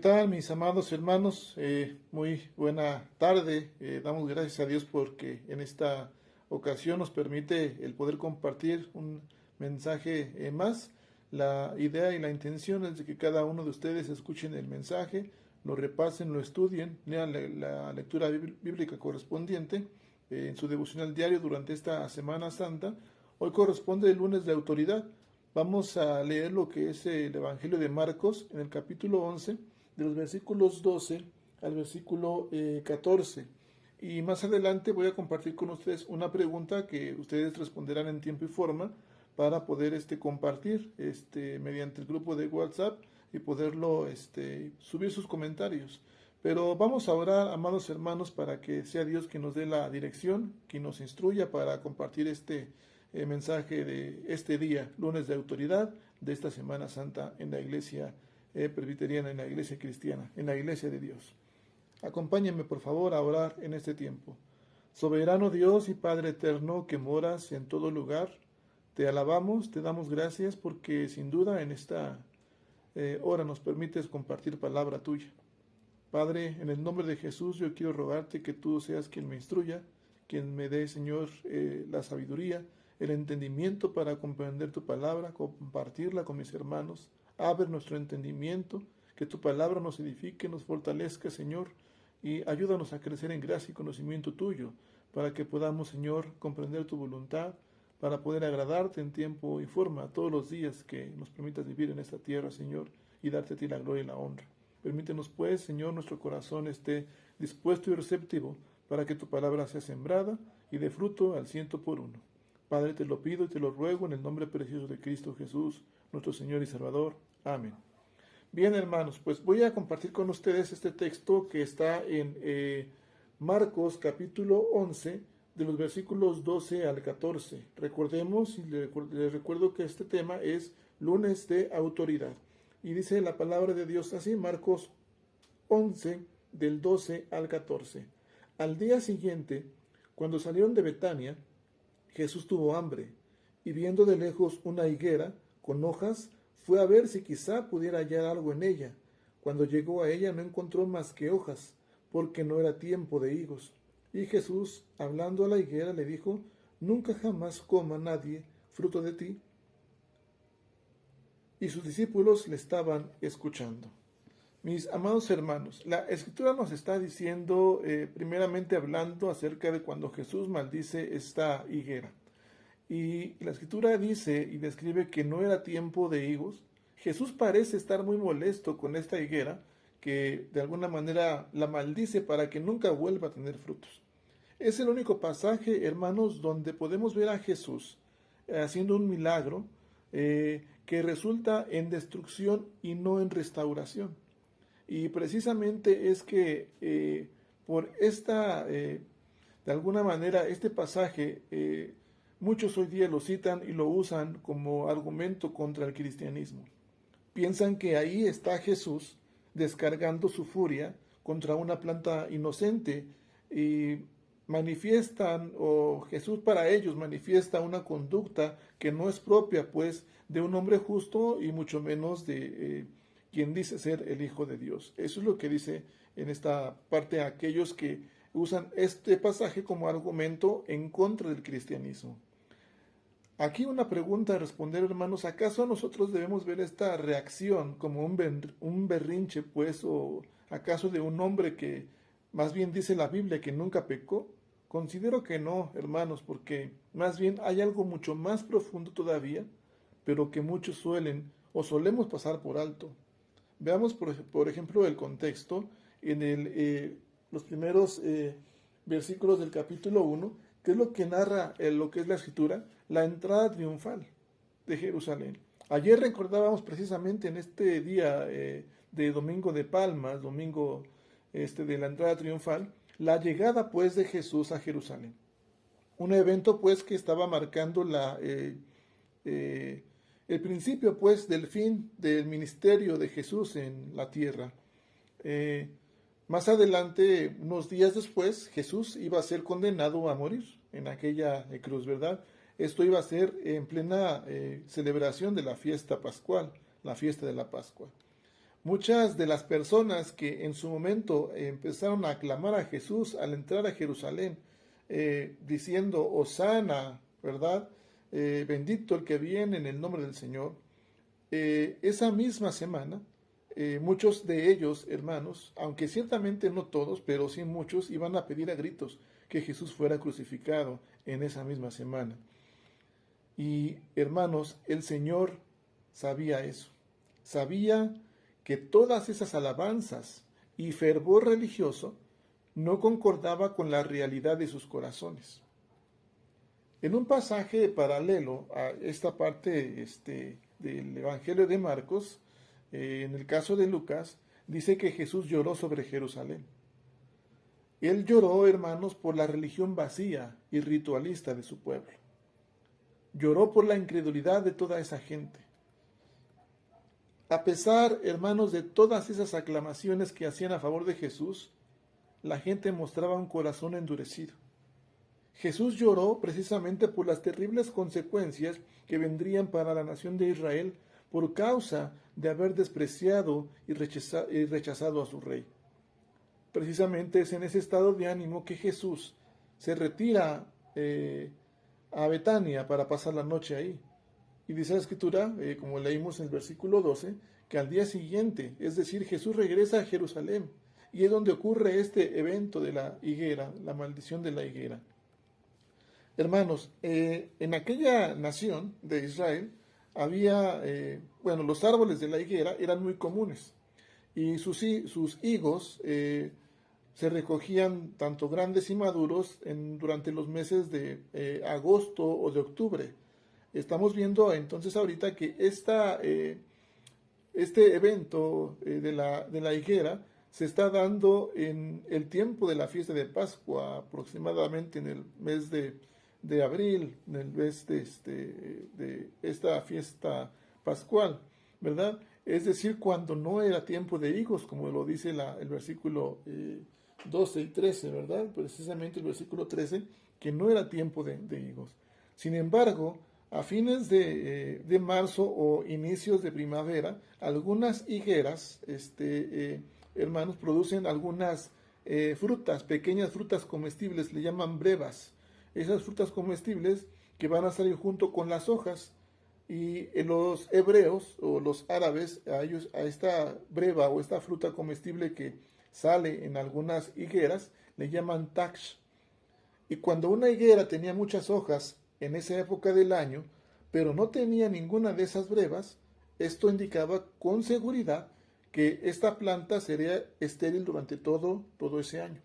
tal, mis amados hermanos? Muy buena tarde. Damos gracias a Dios porque en esta ocasión nos permite el poder compartir un mensaje más. La idea y la intención es de que cada uno de ustedes escuchen el mensaje, lo repasen, lo estudien, lean la lectura bíblica correspondiente en su devocional diario durante esta Semana Santa. Hoy corresponde el lunes de autoridad. Vamos a leer lo que es el Evangelio de Marcos en el capítulo 11, de los versículos 12 al versículo 14. Y más adelante voy a compartir con ustedes una pregunta que ustedes responderán en tiempo y forma para poder compartir mediante el grupo de WhatsApp y poderlo subir sus comentarios. Pero vamos a orar, amados hermanos, para que sea Dios quien nos dé la dirección, quien nos instruya para compartir mensaje de este día, lunes de autoridad de esta Semana Santa en la iglesia presbiteriana, en la iglesia cristiana, en la iglesia de Dios. Acompáñenme por favor a orar en este tiempo. Soberano Dios y Padre eterno que moras en todo lugar, te alabamos, te damos gracias porque sin duda en esta hora nos permites compartir palabra tuya. Padre, en el nombre de Jesús yo quiero rogarte que tú seas quien me instruya, quien me dé, Señor, la sabiduría, el entendimiento para comprender tu palabra, compartirla con mis hermanos. Abre nuestro entendimiento, que tu palabra nos edifique, nos fortalezca, Señor, y ayúdanos a crecer en gracia y conocimiento tuyo, para que podamos, Señor, comprender tu voluntad, para poder agradarte en tiempo y forma todos los días que nos permitas vivir en esta tierra, Señor, y darte a ti la gloria y la honra. Permítenos, pues, Señor, nuestro corazón esté dispuesto y receptivo para que tu palabra sea sembrada y dé fruto al 100%. Padre, te lo pido y te lo ruego en el nombre precioso de Cristo Jesús, nuestro Señor y Salvador. Amén. Bien, hermanos, pues voy a compartir con ustedes este texto que está en Marcos capítulo 11, de los versículos 12 al 14. Recordemos y les recuerdo que este tema es lunes de autoridad. Y dice la palabra de Dios así, Marcos 11, del 12 al 14. Al día siguiente, cuando salieron de Betania, Jesús tuvo hambre, y viendo de lejos una higuera con hojas, fue a ver si quizá pudiera hallar algo en ella. Cuando llegó a ella no encontró más que hojas, porque no era tiempo de higos. Y Jesús, hablando a la higuera, le dijo: Nunca jamás coma nadie fruto de ti. Y sus discípulos le estaban escuchando. Mis amados hermanos, la Escritura nos está diciendo, primeramente hablando acerca de cuando Jesús maldice esta higuera. Y la Escritura dice y describe que no era tiempo de higos. Jesús parece estar muy molesto con esta higuera, que de alguna manera la maldice para que nunca vuelva a tener frutos. Es el único pasaje, hermanos, donde podemos ver a Jesús haciendo un milagro que resulta en destrucción y no en restauración. Y precisamente es que por de alguna manera, este pasaje, muchos hoy día lo citan y lo usan como argumento contra el cristianismo. Piensan que ahí está Jesús descargando su furia contra una planta inocente y manifiestan, o Jesús para ellos manifiesta una conducta que no es propia, pues, de un hombre justo y mucho menos de quien dice ser el Hijo de Dios. Eso es lo que dice en esta parte aquellos que usan este pasaje como argumento en contra del cristianismo. Aquí una pregunta a responder, hermanos: ¿acaso nosotros debemos ver esta reacción como un berrinche, pues, o acaso de un hombre que más bien dice la Biblia que nunca pecó? Considero que no, hermanos, porque más bien hay algo mucho más profundo todavía, pero que muchos suelen o solemos pasar por alto. Veamos, por ejemplo, el contexto en los primeros versículos del capítulo 1, que es lo que narra lo que es la Escritura, la entrada triunfal de Jerusalén. Ayer recordábamos precisamente en este día de Domingo de Palmas, domingo de la entrada triunfal, la llegada pues de Jesús a Jerusalén. Un evento pues que estaba marcando el principio pues del fin del ministerio de Jesús en la tierra. Más adelante, unos días después, Jesús iba a ser condenado a morir en aquella cruz, ¿verdad? Esto iba a ser en plena celebración de la fiesta pascual, la fiesta de la Pascua. Muchas de las personas que en su momento empezaron a aclamar a Jesús al entrar a Jerusalén, diciendo, Hosana, ¿verdad? Bendito el que viene en el nombre del Señor. Esa misma semana, muchos de ellos, hermanos, aunque ciertamente no todos, pero sí muchos, iban a pedir a gritos que Jesús fuera crucificado en esa misma semana. Y hermanos, el Señor sabía eso. Sabía que todas esas alabanzas y fervor religioso no concordaba con la realidad de sus corazones. En un pasaje paralelo a esta parte del Evangelio de Marcos, en el caso de Lucas, dice que Jesús lloró sobre Jerusalén. Él lloró, hermanos, por la religión vacía y ritualista de su pueblo. Lloró por la incredulidad de toda esa gente. A pesar, hermanos, de todas esas aclamaciones que hacían a favor de Jesús, la gente mostraba un corazón endurecido. Jesús lloró precisamente por las terribles consecuencias que vendrían para la nación de Israel por causa de haber despreciado y rechazado a su rey. Precisamente es en ese estado de ánimo que Jesús se retira a Betania para pasar la noche ahí. Y dice la Escritura, como leímos en el versículo 12, que al día siguiente, es decir, Jesús regresa a Jerusalén, y es donde ocurre este evento de la higuera, la maldición de la higuera. Hermanos, en aquella nación de Israel había, los árboles de la higuera eran muy comunes, y sus higos se recogían tanto grandes y maduros durante los meses de agosto o de octubre. Estamos viendo entonces ahorita que este evento de la higuera se está dando en el tiempo de la fiesta de Pascua, aproximadamente en el mes de abril, en el mes de esta fiesta pascual, ¿verdad? Es decir, cuando no era tiempo de higos, como lo dice el versículo 12 y 13, ¿verdad? Precisamente el versículo 13, que no era tiempo de higos. Sin embargo, a fines de marzo o inicios de primavera, algunas higueras, hermanos, producen algunas frutas, pequeñas frutas comestibles, le llaman brevas. Esas frutas comestibles que van a salir junto con las hojas, y los hebreos o los árabes a esta breva o esta fruta comestible que sale en algunas higueras le llaman taksh. Y cuando una higuera tenía muchas hojas en esa época del año, pero no tenía ninguna de esas brevas, esto indicaba con seguridad que esta planta sería estéril durante todo ese año.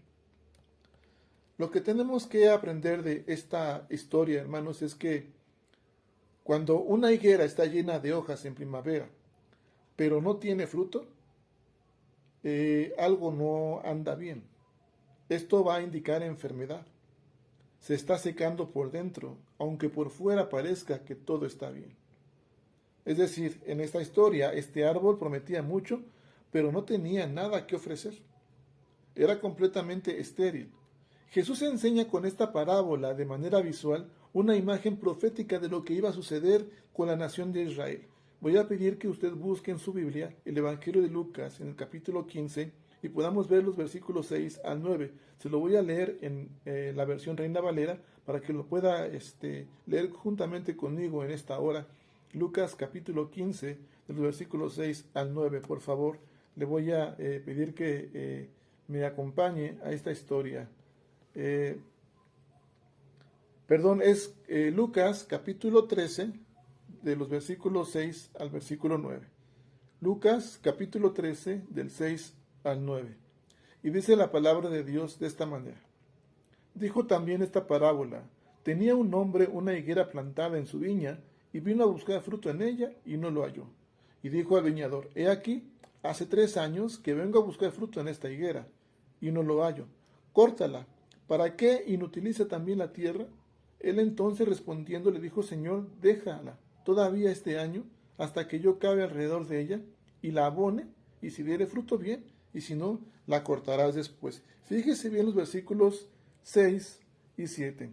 Lo que tenemos que aprender de esta historia, hermanos, es que cuando una higuera está llena de hojas en primavera, pero no tiene fruto, algo no anda bien. Esto va a indicar enfermedad. Se está secando por dentro, aunque por fuera parezca que todo está bien. Es decir, en esta historia, este árbol prometía mucho, pero no tenía nada que ofrecer. Era completamente estéril. Jesús enseña con esta parábola de manera visual una imagen profética de lo que iba a suceder con la nación de Israel. Voy a pedir que usted busque en su Biblia el Evangelio de Lucas en el capítulo 15 y podamos ver los versículos 6 al 9. Se lo voy a leer en la versión Reina Valera para que lo pueda leer juntamente conmigo en esta hora. Lucas capítulo 15, de los versículos 6 al 9. Por favor, le voy a pedir que me acompañe a esta historia. Es Lucas capítulo 13, de los versículos 6 al versículo 9. Lucas capítulo 13, del 6 al 9. Y dice la palabra de Dios de esta manera. Dijo también esta parábola. Tenía un hombre una higuera plantada en su viña, y vino a buscar fruto en ella, y no lo halló. Y dijo al viñador, he aquí, hace 3 años que vengo a buscar fruto en esta higuera, y no lo hallo. Córtala. ¿Para qué inutiliza también la tierra? Él entonces respondiendo le dijo, Señor, déjala todavía este año, hasta que yo cabe alrededor de ella, y la abone, y si diere fruto bien, y si no, la cortarás después. Fíjese bien los versículos 6 y 7.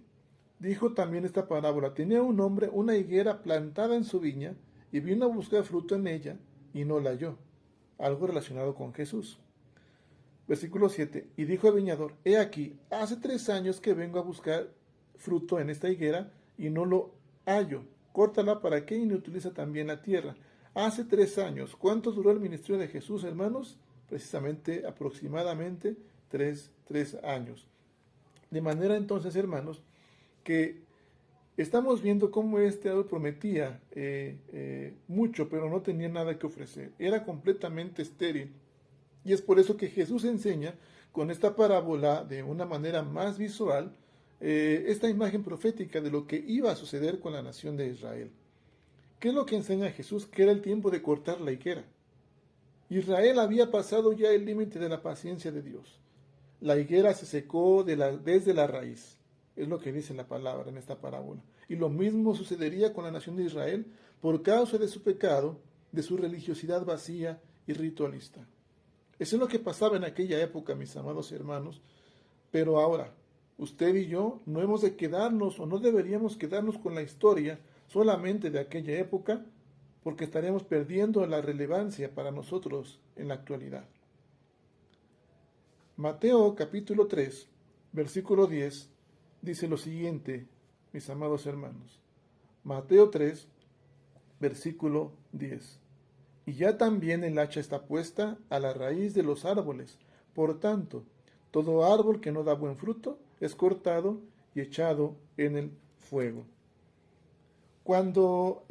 Dijo también esta parábola, tenía un hombre una higuera plantada en su viña, y vino a buscar fruto en ella, y no la halló. algo relacionado con Jesús. Versículo 7. Y dijo el viñador: He aquí, hace 3 años que vengo a buscar fruto en esta higuera y no lo hallo. Córtala para que inutiliza también la tierra. Hace 3 años. ¿Cuánto duró el ministerio de Jesús, hermanos? Precisamente, aproximadamente 3 años. De manera entonces, hermanos, que estamos viendo cómo este árbol prometía mucho, pero no tenía nada que ofrecer. Era completamente estéril. Y es por eso que Jesús enseña con esta parábola de una manera más visual esta imagen profética de lo que iba a suceder con la nación de Israel. ¿Qué es lo que enseña Jesús? Que era el tiempo de cortar la higuera. Israel había pasado ya el límite de la paciencia de Dios. La higuera se secó desde la raíz. Es lo que dice la palabra en esta parábola. Y lo mismo sucedería con la nación de Israel por causa de su pecado, de su religiosidad vacía y ritualista. Eso es lo que pasaba en aquella época, mis amados hermanos. Pero ahora, usted y yo no hemos de quedarnos o no deberíamos quedarnos con la historia solamente de aquella época, porque estaremos perdiendo la relevancia para nosotros en la actualidad. Mateo capítulo 3, versículo 10, dice lo siguiente, mis amados hermanos. Mateo 3, versículo 10. Y ya también el hacha está puesta a la raíz de los árboles. Por tanto, todo árbol que no da buen fruto es cortado y echado en el fuego. Cuando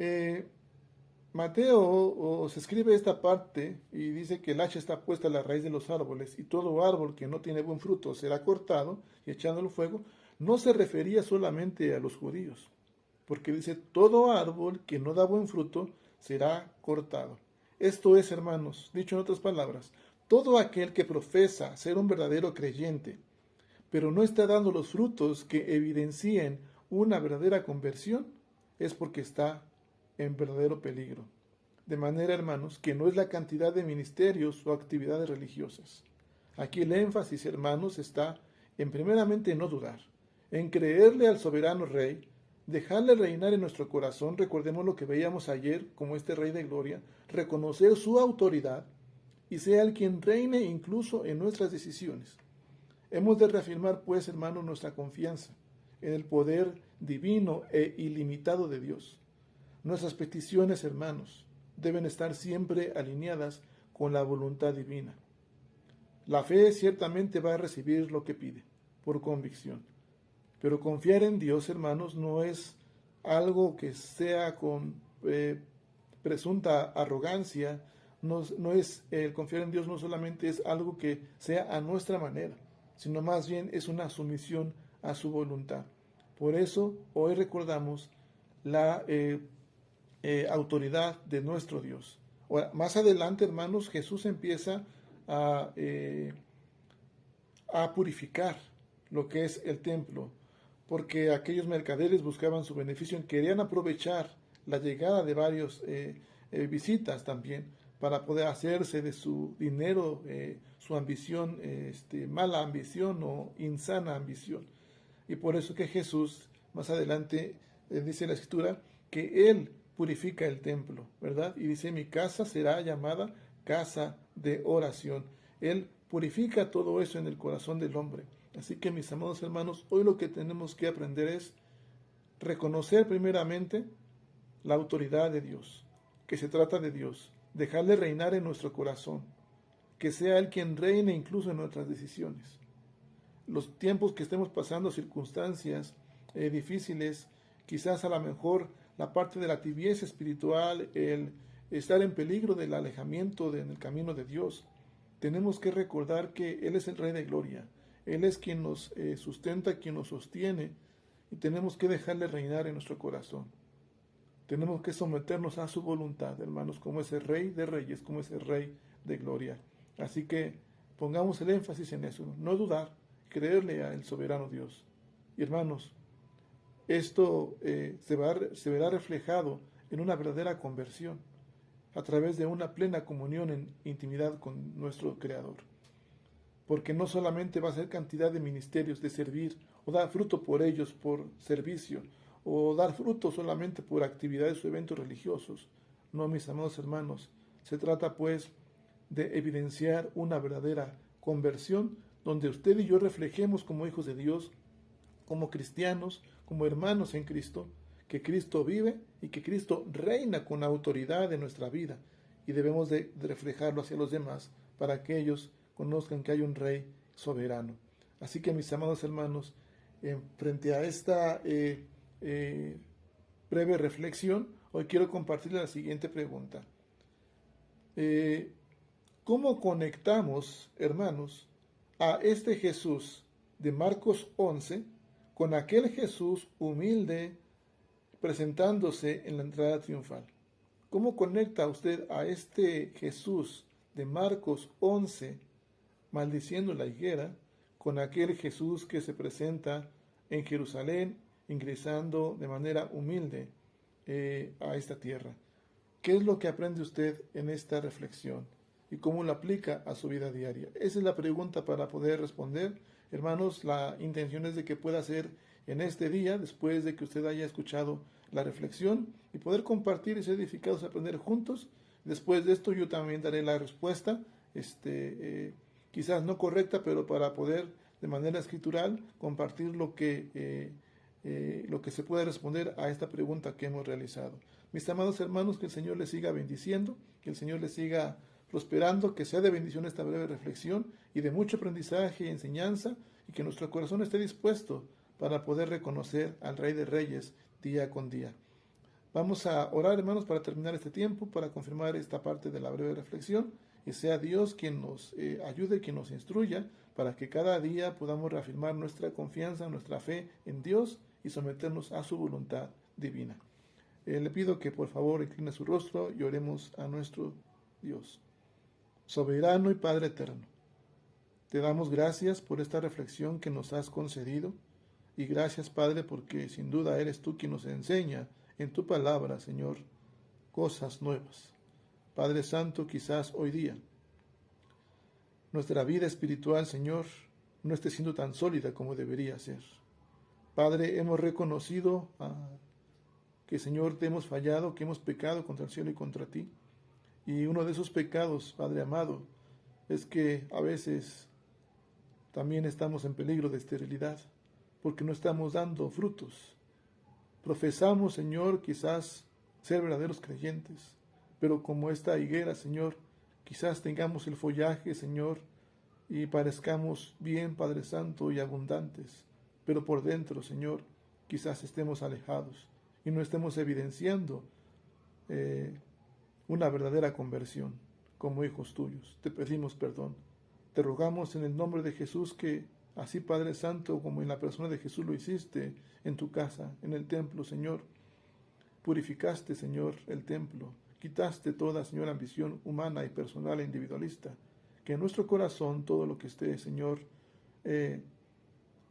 Mateo se escribe esta parte y dice que el hacha está puesta a la raíz de los árboles y todo árbol que no tiene buen fruto será cortado y echado al fuego, no se refería solamente a los judíos, porque dice todo árbol que no da buen fruto será cortado. Esto es, hermanos, dicho en otras palabras, todo aquel que profesa ser un verdadero creyente, pero no está dando los frutos que evidencien una verdadera conversión, es porque está en verdadero peligro. De manera, hermanos, que no es la cantidad de ministerios o actividades religiosas. Aquí el énfasis, hermanos, está en primeramente no dudar, en creerle al soberano Rey, dejarle reinar en nuestro corazón. Recordemos lo que veíamos ayer como este Rey de Gloria, reconocer su autoridad y sea Él quien reine incluso en nuestras decisiones. Hemos de reafirmar, pues, hermanos, nuestra confianza en el poder divino e ilimitado de Dios. Nuestras peticiones, hermanos, deben estar siempre alineadas con la voluntad divina. La fe ciertamente va a recibir lo que pide, por convicción. Pero confiar en Dios, hermanos, no es algo que sea con presunta arrogancia. No es el confiar en Dios no solamente es algo que sea a nuestra manera, sino más bien es una sumisión a su voluntad. Por eso hoy recordamos la autoridad de nuestro Dios. Ahora, más adelante, hermanos, Jesús empieza a purificar lo que es el templo, porque aquellos mercaderes buscaban su beneficio, querían aprovechar la llegada de varios visitas también para poder hacerse de su dinero, su ambición, mala ambición o insana ambición. Y por eso que Jesús, más adelante, dice la Escritura, que Él purifica el templo, ¿verdad? Y dice, mi casa será llamada casa de oración. Él purifica todo eso en el corazón del hombre. Así que, mis amados hermanos, hoy lo que tenemos que aprender es reconocer primeramente la autoridad de Dios, que se trata de Dios, dejarle reinar en nuestro corazón, que sea Él quien reine incluso en nuestras decisiones. Los tiempos que estemos pasando, circunstancias difíciles, quizás a lo mejor la parte de la tibieza espiritual, el estar en peligro del alejamiento en el camino de Dios, tenemos que recordar que Él es el Rey de Gloria. Él es quien nos sustenta, quien nos sostiene, y tenemos que dejarle reinar en nuestro corazón. Tenemos que someternos a su voluntad, hermanos, como ese Rey de Reyes, como ese Rey de Gloria. Así que pongamos el énfasis en eso, no dudar, creerle al soberano Dios. Y hermanos, esto se verá reflejado en una verdadera conversión, a través de una plena comunión en intimidad con nuestro Creador. Porque no solamente va a ser cantidad de ministerios de servir, o dar fruto por ellos por servicio, o dar fruto solamente por actividades o eventos religiosos. No, mis amados hermanos, se trata pues de evidenciar una verdadera conversión, donde usted y yo reflejemos como hijos de Dios, como cristianos, como hermanos en Cristo, que Cristo vive y que Cristo reina con autoridad en nuestra vida, y debemos de reflejarlo hacia los demás para que ellos conozcan que hay un Rey soberano. Así que, mis amados hermanos, frente a esta breve reflexión, hoy quiero compartirles la siguiente pregunta. ¿Cómo conectamos, hermanos, a este Jesús de Marcos 11 con aquel Jesús humilde presentándose en la entrada triunfal? ¿Cómo conecta usted a este Jesús de Marcos 11 maldiciendo la higuera con aquel Jesús que se presenta en Jerusalén ingresando de manera humilde a esta tierra? ¿Qué es lo que aprende usted en esta reflexión y cómo lo aplica a su vida diaria? Esa es la pregunta para poder responder. Hermanos, la intención es de que pueda ser en este día, después de que usted haya escuchado la reflexión, y poder compartir y ser edificados, aprender juntos. Después de esto yo también daré la respuesta, quizás no correcta, pero para poder de manera escritural compartir lo que se puede responder a esta pregunta que hemos realizado. Mis amados hermanos, que el Señor les siga bendiciendo, que el Señor les siga prosperando, que sea de bendición esta breve reflexión y de mucho aprendizaje y enseñanza, y que nuestro corazón esté dispuesto para poder reconocer al Rey de Reyes día con día. Vamos a orar, hermanos, para terminar este tiempo, para confirmar esta parte de la breve reflexión, y sea Dios quien nos ayude, quien nos instruya, para que cada día podamos reafirmar nuestra confianza, nuestra fe en Dios y someternos a su voluntad divina. Le pido que por favor incline su rostro y oremos a nuestro Dios. Soberano y Padre eterno, te damos gracias por esta reflexión que nos has concedido, y gracias, Padre, porque sin duda eres tú quien nos enseña en tu palabra, Señor, cosas nuevas. Padre Santo, quizás hoy día nuestra vida espiritual, Señor, no esté siendo tan sólida como debería ser. Padre, hemos reconocido que, Señor, te hemos fallado, que hemos pecado contra el cielo y contra ti. Y uno de esos pecados, Padre amado, es que a veces también estamos en peligro de esterilidad, porque no estamos dando frutos. Profesamos, Señor, quizás ser verdaderos creyentes, pero como esta higuera, Señor, quizás tengamos el follaje, Señor, y parezcamos bien, Padre Santo, y abundantes, pero por dentro, Señor, quizás estemos alejados y no estemos evidenciando una verdadera conversión como hijos tuyos. Te pedimos perdón. Te rogamos en el nombre de Jesús que así, Padre Santo, como en la persona de Jesús lo hiciste en tu casa, en el templo, Señor, purificaste, Señor, el templo, quitaste toda, Señor, ambición humana y personal e individualista, que en nuestro corazón todo lo que esté, Señor,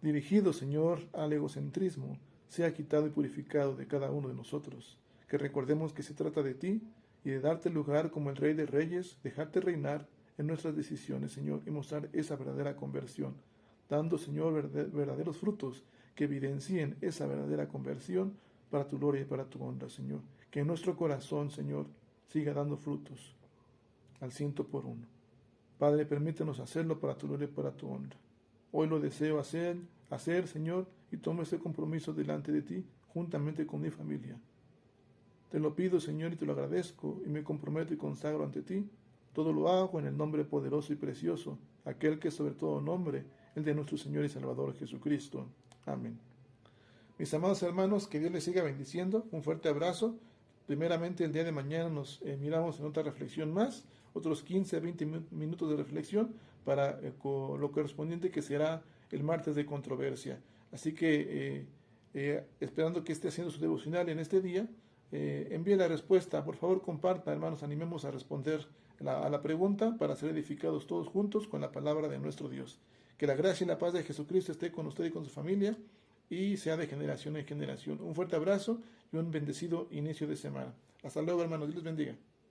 dirigido, Señor, al egocentrismo, sea quitado y purificado de cada uno de nosotros, que recordemos que se trata de ti y de darte lugar como el Rey de Reyes, dejarte reinar en nuestras decisiones, Señor, y mostrar esa verdadera conversión, dando, Señor, verdaderos frutos que evidencien esa verdadera conversión para tu gloria y para tu honra, Señor. Que en nuestro corazón, Señor, siga dando frutos al 100%. Padre, permítenos hacerlo para tu gloria y para tu honra. Hoy lo deseo hacer, Señor, y tomo este compromiso delante de ti, juntamente con mi familia. Te lo pido, Señor, y te lo agradezco, y me comprometo y consagro ante ti. Todo lo hago en el nombre poderoso y precioso, aquel que es sobre todo nombre, el de nuestro Señor y Salvador Jesucristo. Amén. Mis amados hermanos, que Dios les siga bendiciendo. Un fuerte abrazo. Primeramente, el día de mañana nos miramos en otra reflexión más, otros 15 a 20 minutos de reflexión para lo correspondiente que será el martes de controversia. Así que, esperando que esté haciendo su devocional en este día, envíe la respuesta. Por favor, comparta, hermanos, animemos a responder a la pregunta para ser edificados todos juntos con la palabra de nuestro Dios. Que la gracia y la paz de Jesucristo esté con usted y con su familia y sea de generación en generación. Un fuerte abrazo y un bendecido inicio de semana. Hasta luego, hermanos. Dios les bendiga.